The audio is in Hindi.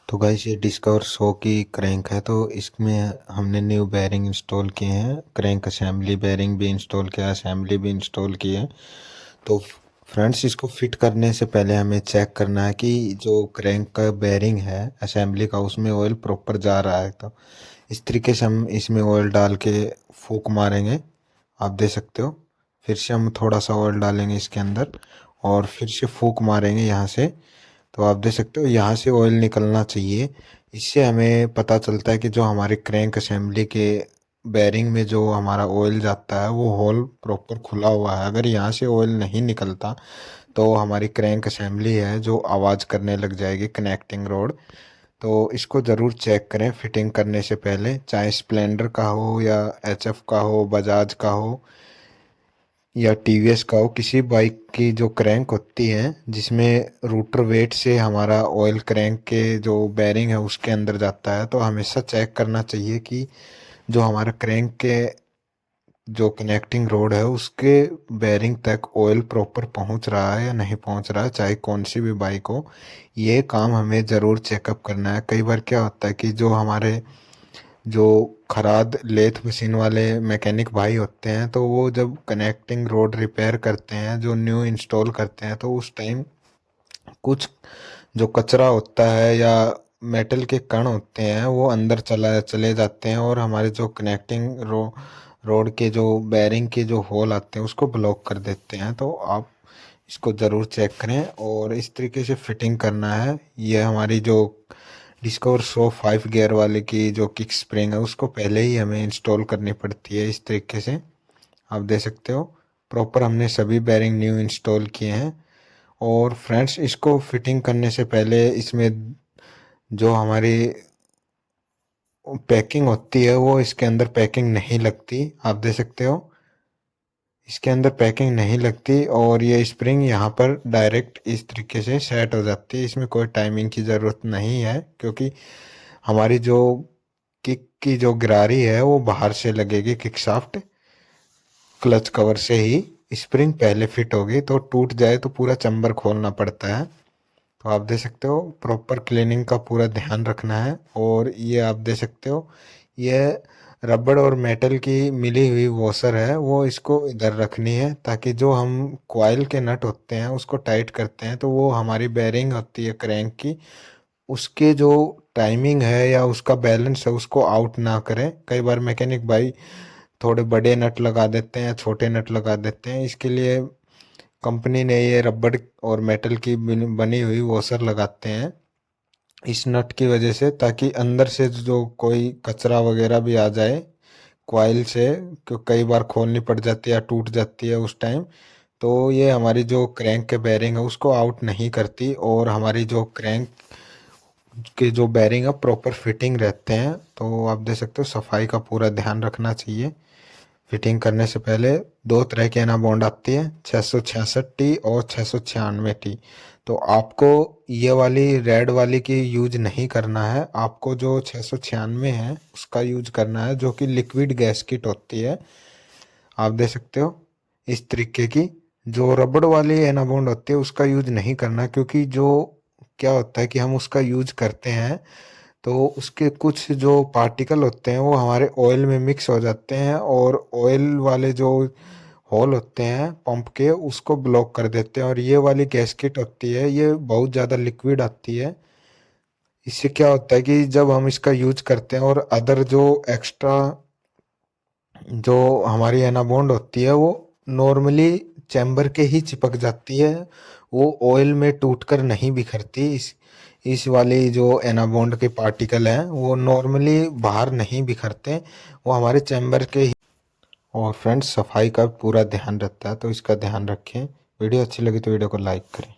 तो गाइस ये डिस्कवर 100 की क्रैंक है। तो इसमें हमने न्यू बेयरिंग इंस्टॉल किए हैं, क्रैंक असेंबली बेयरिंग भी इंस्टॉल किया, असेंबली भी इंस्टॉल की है। तो फ्रेंड्स इसको फिट करने से पहले हमें चेक करना है कि जो क्रैंक का बेयरिंग है असेंबली का उसमें ऑयल प्रॉपर जा रहा है। तो इस तरीके से हम इसमें ऑयल डाल के फूक मारेंगे, आप देख सकते हो। फिर से हम थोड़ा सा ऑयल डालेंगे इसके अंदर और फिर से फूक मारेंगे यहाँ से। तो आप देख सकते हो यहाँ से ऑयल निकलना चाहिए। इससे हमें पता चलता है कि जो हमारे क्रैंक असेंबली के बेयरिंग में जो हमारा ऑयल जाता है वो होल प्रॉपर खुला हुआ है। अगर यहाँ से ऑयल नहीं निकलता तो हमारी क्रैंक असेंबली है जो आवाज़ करने लग जाएगी, कनेक्टिंग रोड। तो इसको ज़रूर चेक करें फिटिंग करने से पहले, चाहे स्प्लेंडर का हो या एचएफ का हो, बजाज का हो या टीवीएस का हो। किसी बाइक की जो क्रैंक होती है जिसमें रूटर वेट से हमारा ऑयल क्रैंक के जो बेयरिंग है उसके अंदर जाता है, तो हमेशा चेक करना चाहिए कि जो हमारा क्रैंक के जो कनेक्टिंग रोड है उसके बेयरिंग तक ऑयल प्रॉपर पहुंच रहा है या नहीं पहुंच रहा है, चाहे कौन सी भी बाइक हो। ये काम हमें ज़रूर चेकअप करना है। कई बार क्या होता है कि जो हमारे जो खराद लेथ मशीन वाले मैकेनिक भाई होते हैं, तो वो जब कनेक्टिंग रोड रिपेयर करते हैं, जो न्यू इंस्टॉल करते हैं, तो उस टाइम कुछ जो कचरा होता है या मेटल के कण होते हैं वो अंदर चले जाते हैं और हमारे जो कनेक्टिंग रोड के जो बेयरिंग के जो होल आते हैं उसको ब्लॉक कर देते हैं। तो आप इसको ज़रूर चेक करें और इस तरीके से फिटिंग करना है। ये हमारी जो डिस्कवर 105 गियर वाले की जो किक स्प्रिंग है उसको पहले ही हमें इंस्टॉल करनी पड़ती है। इस तरीके से आप देख सकते हो प्रॉपर हमने सभी बेयरिंग न्यू इंस्टॉल किए हैं। और फ्रेंड्स इसको फिटिंग करने से पहले इसमें जो हमारी पैकिंग होती है वो इसके अंदर पैकिंग नहीं लगती, आप देख सकते हो। इसके अंदर पैकिंग नहीं लगती और ये स्प्रिंग यहाँ पर डायरेक्ट इस तरीके से सेट हो जाती है। इसमें कोई टाइमिंग की ज़रूरत नहीं है क्योंकि हमारी जो किक की जो गिरारी है वो बाहर से लगेगी, किक शाफ्ट क्लच कवर से ही स्प्रिंग पहले फिट होगी। तो टूट जाए तो पूरा चैम्बर खोलना पड़ता है। तो आप देख सकते हो प्रॉपर क्लीनिंग का पूरा ध्यान रखना है। और ये आप देख सकते हो ये रबड़ और मेटल की मिली हुई वॉशर है, वो इसको इधर रखनी है ताकि जो हम कॉइल के नट होते हैं उसको टाइट करते हैं तो वो हमारी बेयरिंग होती है क्रैंक की, उसके जो टाइमिंग है या उसका बैलेंस है उसको आउट ना करें। कई बार मैकेनिक भाई थोड़े बड़े नट लगा देते हैं या छोटे नट लगा देते हैं, इसके लिए कंपनी ने ये रबड़ और मेटल की बनी हुई वॉशर लगाते हैं इस नट की वजह से, ताकि अंदर से जो कोई कचरा वगैरह भी आ जाए कॉइल से, क्योंकि कई बार खोलनी पड़ जाती है या टूट जाती है उस टाइम, तो ये हमारी जो क्रैंक के बेयरिंग है उसको आउट नहीं करती और हमारी जो क्रैंक के जो बेयरिंग है प्रॉपर फिटिंग रहते हैं। तो आप देख सकते हो सफाई का पूरा ध्यान रखना चाहिए। फिटिंग करने से पहले दो तरह की एना बॉन्ड आती है, 666T और 696T। तो आपको ये वाली रेड वाली की यूज नहीं करना है, आपको जो 696 है उसका यूज करना है जो कि लिक्विड गैस किट होती है, आप देख सकते हो। इस तरीके की जो रबड़ वाली एना बॉन्ड होती है उसका यूज नहीं करना, क्योंकि जो क्या होता है कि हम उसका यूज करते हैं तो उसके कुछ जो पार्टिकल होते हैं वो हमारे ऑयल में मिक्स हो जाते हैं और ऑयल वाले जो होल होते हैं पंप के उसको ब्लॉक कर देते हैं। और ये वाली गैस्केट होती है ये बहुत ज़्यादा लिक्विड आती है। इससे क्या होता है कि जब हम इसका यूज करते हैं और अदर जो एक्स्ट्रा जो हमारी एनाबॉन्ड होती है वो नॉर्मली चैम्बर के ही चिपक जाती है, वो ऑयल में टूटकर नहीं बिखरती। इस वाली जो एनाबॉन्ड के पार्टिकल हैं वो नॉर्मली बाहर नहीं बिखरते, वो हमारे चैम्बर के ही। और फ्रेंड्स सफाई का पूरा ध्यान रखता है तो इसका ध्यान रखें। वीडियो अच्छी लगी तो वीडियो को लाइक करें।